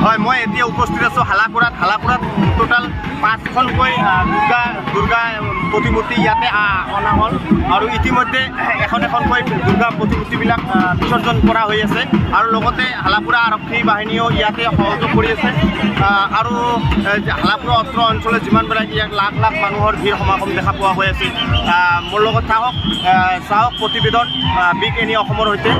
হয়, মই এতিয়া উপস্থিত আছোঁ হালাকুৰাত টোটাল 5খনকৈ দুৰ্গা প্ৰতিমূৰ্তি ইয়াতে অনা হ'ল আৰু ইতিমধ্যে এখনকৈ দুৰ্গা প্ৰতিমূৰ্তিবিলাক বিসৰ্জন কৰা হৈ আছে আৰু লগতে হালাকুৰা আৰক্ষী বাহিনীও ইয়াতে সহযোগ কৰি আছে আৰু হালাকুৰা অত্ৰ অঞ্চলত যিমানবিলাক ইয়াত লাখ লাখ মানুহৰ ভিৰ সমাগম দেখা পোৱা হৈ আছে। মোৰ লগত চাহক প্ৰতিবেদন বিগ এনি অসমৰ সৈতে।